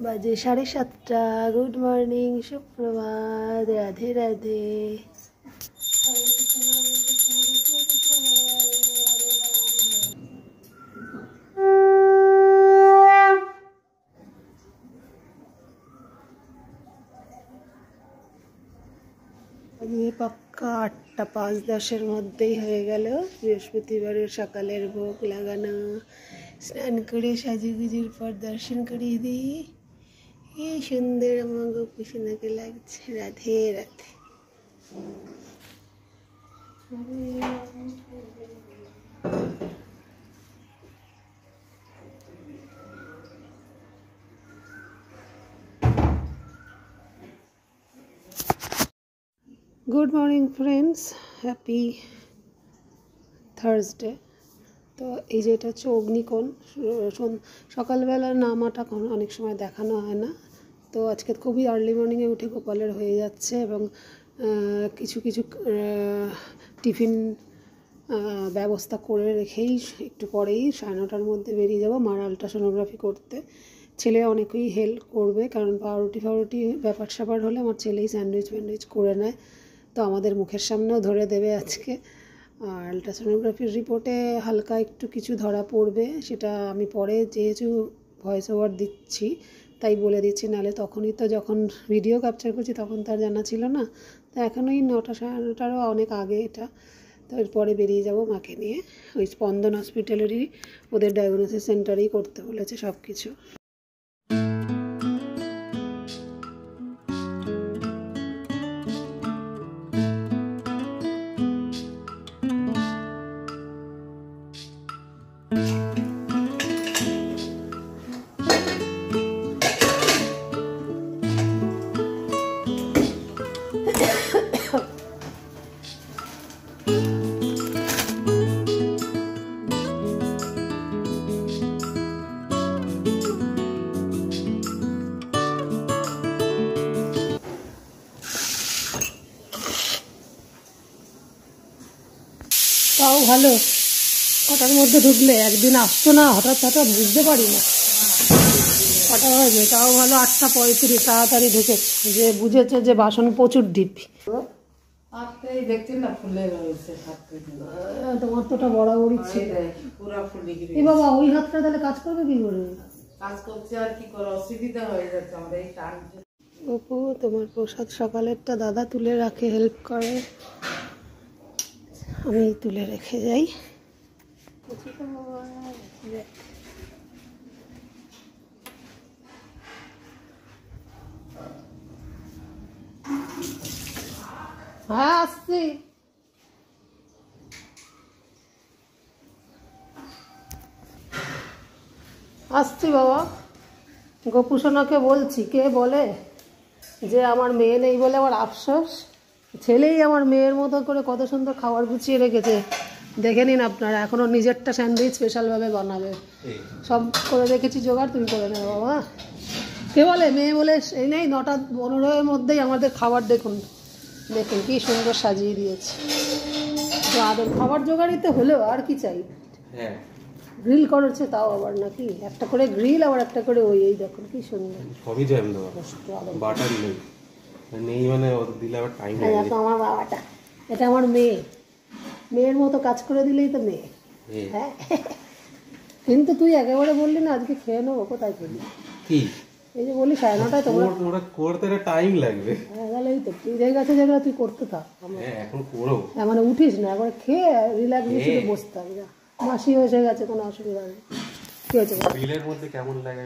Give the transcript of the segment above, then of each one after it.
বাজে 7:30। Good morning, সুপ্রভাত, রাধে রাধে। পাক্কা 8:05 মধ্যেই হয়ে গেল বৃহস্পতিবারের সকালের ভোগ লাগানো। স্নান করে সাজুগুজুর পর দর্শন করিয়ে দিই। এই সুন্দর আমার গোপীসোনাকে লাগছে। Radhe Radhe. Good morning friends, happy Thursday. তো এই যে এটা হচ্ছে অগ্নিকোণ। সকালবেলা নামাটা অনেক সময় দেখানো হয় না, তো আজকে খুবই আর্লি মর্নিংয়ে উঠে গোপালের হয়ে যাচ্ছে এবং কিছু কিছু টিফিন ব্যবস্থা করে রেখেই একটু পরেই 9:30টার মধ্যে বেরিয়ে যাব মার আলট্রাসোনোগ্রাফি করতে। ছেলে অনেকেই হেল্প করবে, কারণ পাউরুটি ব্যাপার স্যাপার হলে আমার ছেলেই স্যান্ডউইচ করে নেয়, তো আমাদের মুখের সামনেও ধরে দেবে আজকে। আর আলট্রাসোনোগ্রাফির রিপোর্টে হালকা একটু কিছু ধরা পড়বে, সেটা আমি পরে যেহেতু ভয়েস ওভার দিচ্ছি তাই বলে দিচ্ছি, নাহলে তখনই তো যখন ভিডিও ক্যাপচার করছি তখন তার জানা ছিল না। তো এখনই 9টা 9:30টারও অনেক আগে এটা। তো এরপরে বেরিয়ে যাব মাকে নিয়ে। ওই স্পন্দন হসপিটালেরই ওদের ডায়াগনোসিস সেন্টারেই করতে বলেছে সব কিছু। তাও ভালো, কটার মধ্যে ঢুকলে, একদিন আসতো না হঠাৎ হঠাৎ, বুঝতে পারি না কটা হয়েছে। তাও ভালো 8:35, তাড়াতাড়ি ঢুকেছে, যে বুঝেছে যে বাসন প্রচুর ঢিপ। তোমার তোটা বরাবরই ছিল। এ বাবা, ওই হাতটা তাহলে কাজ করবে কি করে? কাজ করছে আর কি করে, অসুবিধা হয়ে যাচ্ছে আমাদের এই টান। অপু, তোমার প্রসাদ সকালেরটা দাদা তুলে রাখে, হেল্প করে, আমি তুলে রেখে যাই। হ্যাঁ, আসছি। আসছি বাবা। গোপুসোনাকে বলছি, কে বলে যে আমার মেয়ে নেই বলে আমার আফসোস, ছেলেই আমার মেয়ের মতো করে কত সুন্দর খাবার গুছিয়ে রেখেছে। দেখে নিন আপনারা, এখনও নিজেরটা স্যান্ডউইচ স্পেশালভাবে বানাবে, সব করে রেখেছি জোগাড়, তুমি করে নেবে বাবা। কে বলে মেয়ে বলে এই নেই? 9:15 মধ্যেই আমাদের খাবার দেখুন দেখুন কি সুন্দর সাজিয়ে দিয়েছে। আদর খাবার জোগাড়ই তো হলেও আর কি চাই। গ্রিল করেছে তাও আবার, নাকি একটা করে গ্রিল, আবার একটা করে ওই, এই দেখুন কি সুন্দর। সবই জ্যাম দেওয়া, বাটার নেই মানে দিলে আবার টাইম লাগে। দেখো আমার বাবাটা, এটা আমার মেয়ে, মেয়ের মতো কাজ করে দিলেই তো মেয়ে। হ্যাঁ, কিন্তু তুই একেবারে বললি না আজকে খেয়ে নেবো, কোথায় খেলি? কি এই যে বলি 9:30টায় তোমরা করতে টাইম লাগবে। হ্যাঁ, তাহলে এই তো তুই যে গেছে যেগুলো তুই করতে থাক, এখন করো মানে উঠিস না, একবার খেয়ে রিল্যাক্স বসে বসতে হবে। মাসি হয়ে গেছে, কোনো অসুবিধা নেই। কি হয়েছে বিলের মধ্যে কেমন লাগে?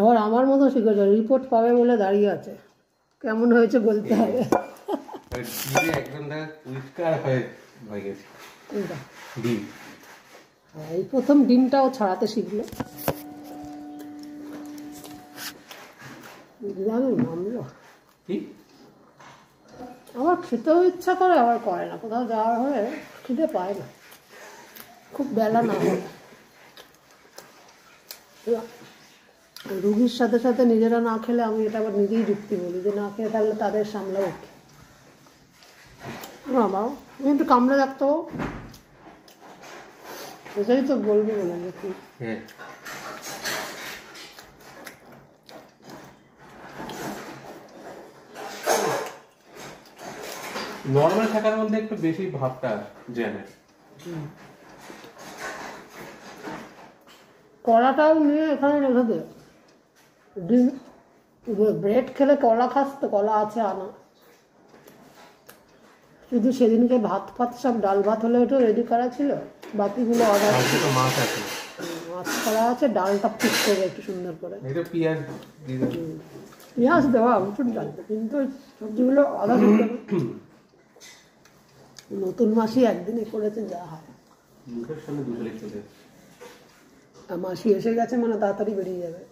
আবার আমার মতো শিখেছে, রিপোর্ট পাবে বলে দাঁড়িয়ে আছে, কেমন হয়েছে বলতে হবে। এই প্রথম ডিমটাও ছাড়াতে শিখলো, আমার খেতেও ইচ্ছা করে, আবার করে না। কোথাও যাওয়ার হলে খিদে পায় না, খুব বেলা না হয়। রুগীর সাথে সাথে নিজেরা না খেলে আমি এটা আবার নিজেই যুক্তি বলি যে না খেয়ে তাহলে তাদের সামলাও কি। বাবা আমি একটু কামড়ে রাখতো, এটাই তো বলবি বলে নাকি। নরমাল থাকার মধ্যে একটু বেশি ভাবটা জানে। কলাটাও নিয়ে এখানে রেখে দে। ডিম ব্রেড খেলে কলা খাস তো? কলা আছে আনা। শুধু সেদিনকে ভাত ফাত সব ডাল ভাত হলে ওটা রেডি করা ছিল, বাকিগুলো অর্ডার। মাছ আছে, মাছ করা আছে, ডালটা পিস করবে একটু সুন্দর করে। পেঁয়াজ দেওয়া উঠুন ডালটা, কিন্তু সবজিগুলো আদা সুন্দর। নতুন মাসি একদিনে করেছে, যা হয়। মাসি এসে গেছে মানে তাড়াতাড়ি বেরিয়ে যাবে।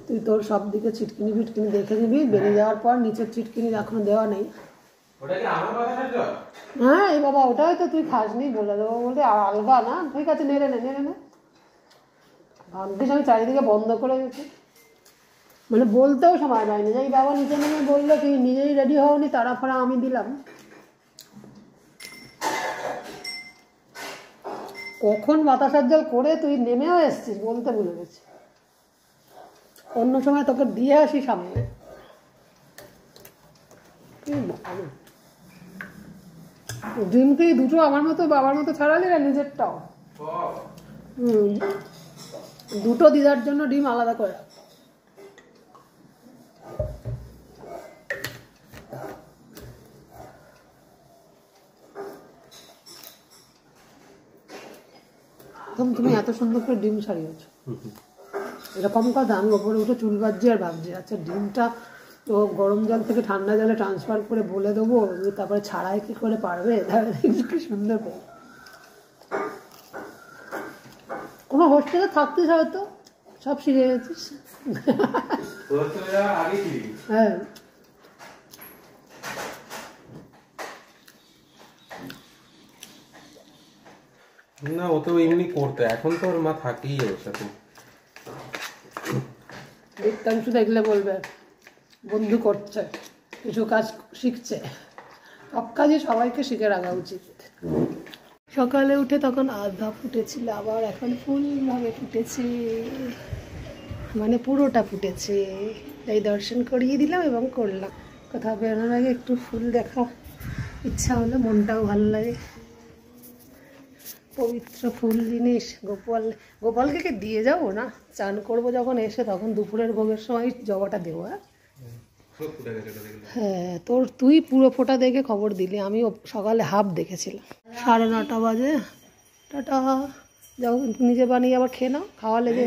তুই তোর সব দিকে চিটকিনি ফিটকিনি দেখে নিবি, বেরিয়ে যাওয়ার পর নিচের চিটকিনি এখনো দেওয়া নেই। হ্যাঁ এই বাবা, ওটাই তো তুই খাসনি, বলে দেবো বলতে আলগা না। ঠিক আছে, নেড়ে নে নেড়ে নে। ভাবছিস আমি চারিদিকে বন্ধ করে গেছি, মানে বলতেও সময় পাইনি। যে বাবা নিচে নেমে বললো তুই নিজেই রেডি হওনি, তারা ফাড়া আমি দিলাম। কখন বাতাসার জল করে তুই নেমেও এসছিস বলতে ভুলে গেছি। অন্য সময় তোকে দিয়ে আসি সামনে। ডিমকে দুটো আমার মতো বাবার মতো ছাড়ালি না নিজেরটাও? দুটো দিদার জন্য ডিম আলাদা করে রাখ। তুমি এত সুন্দর করে ডিম ছাড়িয়েছ, এরকম কথা আমি ওপরে উঠে চুল বাজছি আর ভাবছি আচ্ছা ডিমটা তো গরম জল থেকে ঠান্ডা জলে ট্রান্সফার করে বলে দেবো, তারপরে ছাড়াই কি করে পারবে? কি সুন্দর করে। কোনো হোস্টেলে থাকতিস হয়তো, সব শিখে গেছিস। হ্যাঁ না, ও তো এমনি করতে, এখন তো ওর মা থাকেই ওর সাথে। দীপ্তাংশু দেখলে বলবে বন্ধু করছে, কিছু কাজ শিখছে। সব কাজই সবাইকে শিখে রাখা উচিত। সকালে উঠে তখন আধা ফুটেছিল, আবার এখন ফুলভাবে ফুটেছে, মানে পুরোটা ফুটেছে। তাই দর্শন করিয়ে দিলাম এবং করলাম। কোথাও বেরোনোর আগে একটু ফুল দেখা ইচ্ছা হলো, মনটাও ভালো লাগে। পবিত্র ফুল জিনিস। গোপালকে দিয়ে যাবো না, চান করবো যখন এসে, তখন দুপুরের ভোগের সময় জবাটা দেবো। হ্যাঁ তুই পুরো ফোঁটা দেখে খবর দিলি, আমি সকালে হাফ দেখেছিলাম। 9:30 বাজে। টাটা। যাও নিজে বানিয়ে আবার খেয়ে নাও, খাওয়া লেগে।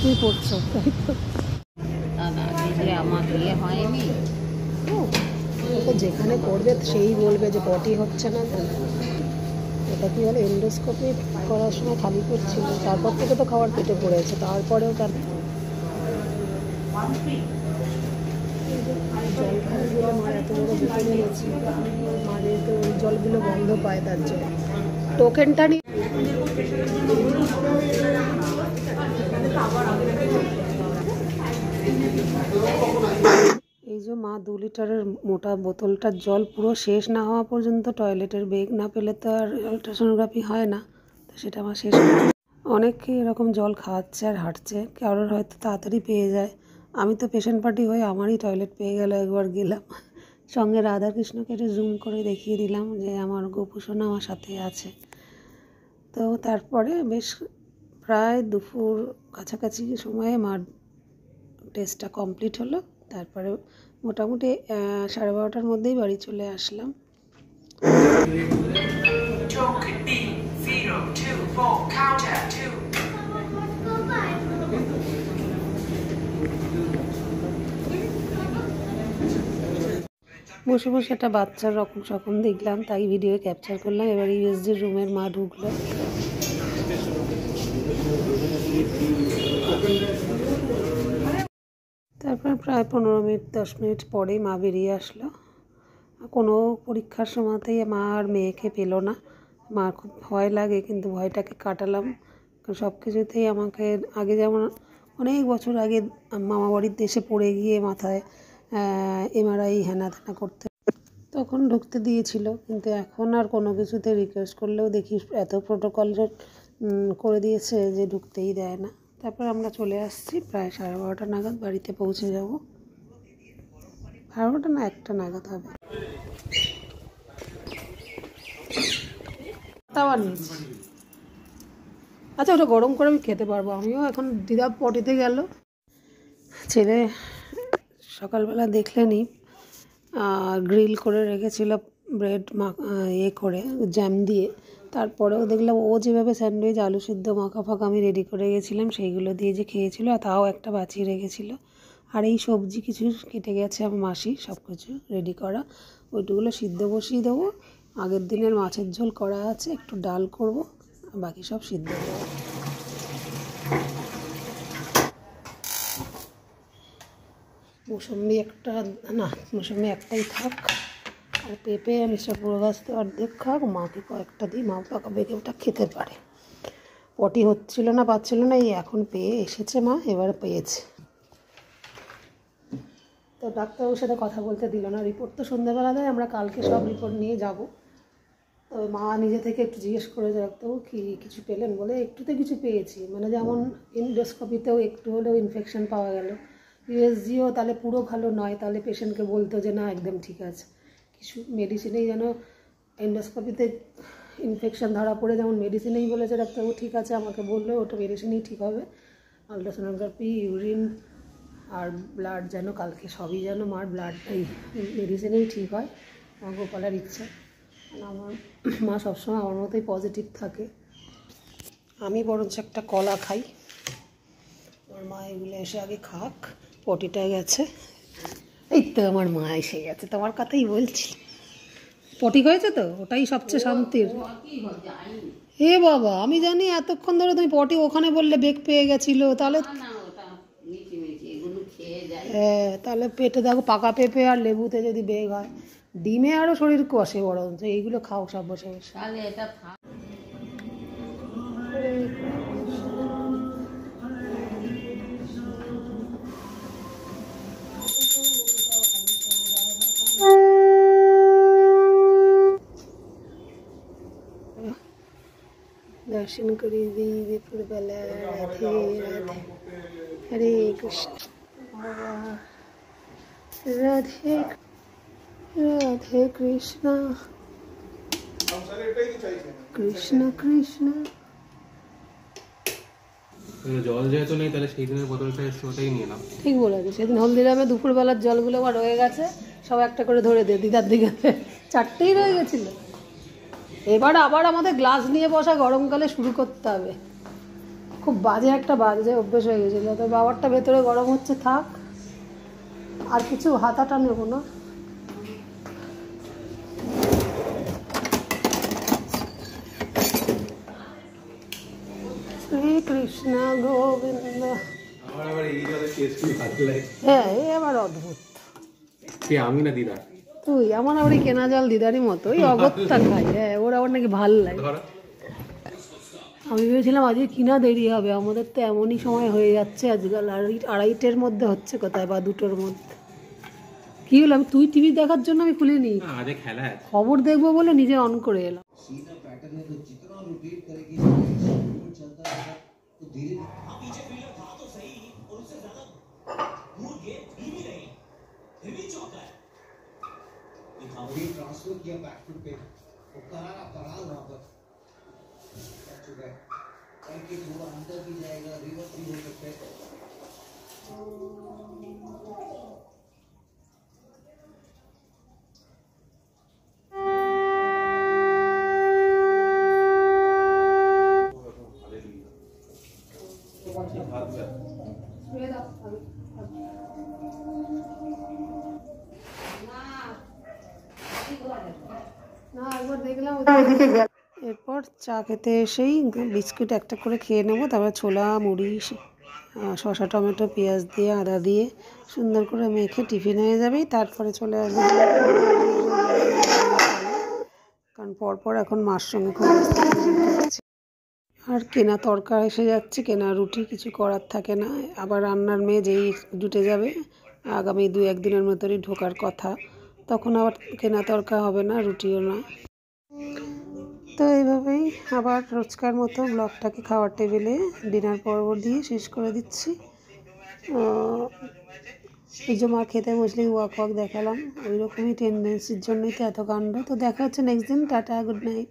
তুই পড়ছো তাই তো? আমার বিয়ে হয়নি তো যেখানে করবে সেই বলবে যে পটি হচ্ছে না। এটা কি বলে, এন্ডোস্কোপি করার সময় খালি করছিল, তারপর থেকে তো খাবার পেটে পড়েছে, তারপরেও তার জল খালি বলে মার এত বড় বিপদে গেছি। মারে তো ওই জলগুলো বন্ধ পায়, তার জন্য টোকেনটা নিয়ে। এই যে মা 2 লিটারের মোটা বোতলটার জল পুরো শেষ না হওয়া পর্যন্ত টয়লেটের বেগ না পেলে তো আর আলট্রাসোনোগ্রাফি হয় না, তো সেটা আমার শেষ। অনেকে এরকম জল খাওয়াচ্ছে আর হাঁটছে, কারোর হয়তো তাড়াতাড়ি পেয়ে যায়। আমি তো পেশেন্ট পার্টি হয়ে আমারই টয়লেট পেয়ে গেল, একবার গেলাম। সঙ্গে রাধাকৃষ্ণকে একটু জুম করে দেখিয়ে দিলাম যে আমার গোপুসোনা আমার সাথে আছে। তো তারপরে বেশ প্রায় দুপুর কাছাকাছি সময়ে মার টেস্টটা কমপ্লিট হলো। তারপরে মোটামুটি 12:30টার মধ্যেই বাড়ি চলে আসলাম। বসে বসে একটা বাচ্চার রকম সকম দেখলাম, তাই ভিডিও ক্যাপচার করলাম। এবার ইউএসজির রুমের মা ঢুকলো। তারপর প্রায় 15-10 মিনিট পরে মা বেরিয়ে আসলো। কোনো পরীক্ষার সময়তেই মা আর মেয়েকে পেল না। মার খুব ভয় লাগে, কিন্তু ভয়টাকে কাটালাম। সব কিছুতেই আমাকে আগে যেমন অনেক বছর আগে মামাবাড়ির দেশে পড়ে গিয়ে মাথায় এমআরআই হ্যানা ত্যানা করতে, তখন ঢুকতে দিয়েছিল। কিন্তু এখন আর কোনো কিছুতে রিকোয়েস্ট করলেও দেখি এত প্রোটোকল করে দিয়েছে যে ঢুকতেই দেয় না। তারপর আমরা চলে আসছি, প্রায় 12:30 নাগাদ বাড়িতে পৌঁছে যাব। 12:30 না 1টা নাগাদ হবে। তাওয়া নিয়েছি। আচ্ছা, ওটা গরম করে আমি খেতে পারবো। আমিও এখন দিদা পটিতে গেল। ছেলে সকালবেলা দেখলেনি গ্রিল করে রেখেছিল ব্রেড করে জ্যাম দিয়ে। তারপরেও দেখলাম ও যেভাবে স্যান্ডউইচ আলু সিদ্ধ মাখা ফাঁকা আমি রেডি করে গেছিলাম, সেইগুলো দিয়ে যে খেয়েছিল, আর তাও একটা বাঁচিয়ে রেখেছিল। আর এই সবজি কিছু কেটে গেছে আমার মাসি, সব কিছু রেডি করা। ওইটুকুলো সিদ্ধ বসিয়ে দেবো। আগের দিনের মাছের ঝোল করা আছে, একটু ডাল করব, বাকি সব সিদ্ধ দেবো। মৌসুমি একটাই থাক, আর পেঁপে মিস্টার পুরোগাছতে অর্ধেক খাক, মাকে কয়েকটা দিই, মা পাকা বেঁকে ওটা খেতে পারে। পটি হচ্ছিল না, পাচ্ছিল না, এই এখন পেয়ে এসেছে মা, এবার পেয়েছে। তো ডাক্তারবাবুর সাথে কথা বলতে দিল না। রিপোর্ট তো সন্ধ্যাবেলা দেয়, আমরা কালকে সব রিপোর্ট নিয়ে যাব। তবে মা নিজে থেকে একটু জিজ্ঞেস করে যে ডাক্তারবাবু কি কিছু পেলেন, বলে একটুতে কিছু পেয়েছি, মানে যেমন এন্ডোস্কোপিতেও একটু হলেও ইনফেকশন পাওয়া গেল। ইউএসজিও তাহলে পুরো ভালো নয়, তাহলে পেশেন্টকে বলতো যে না একদম ঠিক আছে। কিছু মেডিসিনেই যেন এন্ডোস্কোপিতে ইনফেকশন ধরা পড়ে, যেমন মেডিসিনেই বলেছে ডাক্তারবাবু ঠিক আছে, আমাকে বললো ওটা মেডিসিনেই ঠিক হবে। আলট্রাসোনোগ্রাফি, ইউরিন আর ব্লাড যেন কালকে সবই যেন মার ব্লাড এই মেডিসিনেই ঠিক হয়। আমার গোপালের ইচ্ছা, আমার মা সবসময় আমার মতোই পজিটিভ থাকে। আমি বরঞ্চ একটা কলা খাই, আমার মা এগুলো এসে আগে খাক। পটিটা গেছে, এই তো আমার মা এসে গেছে, তোমার কথাই বলছি। পটি হয়েছে তো, ওটাই সবচেয়ে শান্তির। এ বাবা, আমি জানি এতক্ষণ ধরে তুমি পটি ওখানে বললে বেগ পেয়ে গেছিলো, তাহলে হ্যাঁ, তাহলে পেটে দেখো পাকা পেঁপে আর লেবুতে যদি বেগ হয়, ডিমে আরও শরীর কষে বরঞ্চ। এইগুলো খাও সব বসে বসে। दर्शन करी विपुलबला राधे राधे, हरे कृष्ण राधे राधे कृष्ण कृष्ण कृष्ण। জল যেহেতু নেই, তাহলে সেই দিনের বোতলটা এসে ওটাই নিয়ে নাও। ঠিক বলেছে, সেদিন হলদিরামে দুপুরবেলার জলগুলো আবার রয়ে গেছে, সব একটা করে ধরে দে। দিদার দিকে 4টেই রয়ে গেছিল। এবার আবার আমাদের গ্লাস নিয়ে বসা গরমকালে শুরু করতে হবে। খুব বাজে একটা বাজে অভ্যেস হয়ে গেছিলো। তো বাবারটা ভেতরে গরম হচ্ছে, থাক, আর কিছু হাতাটা নেবো না। শ্রীকৃষ্ণ গোবিন্দ। হ্যাঁ, এই আবার অদ্ভুত। আমি না দিদা, তুই আমার আবার এই কেনা জল দিদারই মতো, ওই অগত্যা খাই। হ্যাঁ, ওর আবার নাকি ভাল লাগে। আমি ভেবেছিলাম আজকে কিনা দেরি হবে, আমাদের তো এমনই সময় হয়ে যাচ্ছে আজকাল। 2:30-এর মধ্যে হচ্ছে কোথায়, বা 2টোর মধ্যে। কি হলো, আমি তুই টিভি দেখার জন্য আমি খুলিনি, খবর দেখবো বলে নিজে অন করে এলাম। ट्रांसफर किया बैकफुट पे, वो करारा वहाँ पर कि थोड़ा अंदर भी जाएगा, रिवर्स भी हो सकता है। এরপর চা খেতে এসেই বিস্কুট একটা করে খেয়ে নেবো, তারপর ছোলা মুড়ি শসা টমেটো পেঁয়াজ দিয়ে আদা দিয়ে সুন্দর করে মেখে টিফিন হয়ে যাবেই। তারপরে চলে আসবে, কারণ পরপর এখন মার সঙ্গে খুব ব্যস্ত থাকছে। আর কেনা তরকা এসে যাচ্ছে, কেনা রুটি, কিছু করার থাকে না। আবার রান্নার মেয়ে যেই জুটে যাবে, আগামী 2-1 দিনের মতোই ঢোকার কথা, তখন আবার কেনা তরকা হবে না, রুটিও না। তো এইভাবেই আবার রোজকার মতো ব্লগটাকে খাওয়ার টেবিলে ডিনার পর্ব দিয়ে শেষ করে দিচ্ছি। এই যে মা খেতে বসলেই ওয়াক দেখালাম, ওই রকমই টেন্ডেন্সির জন্যই তো এত কাণ্ড। তো দেখা হচ্ছে নেক্সট দিন। Tata, good night.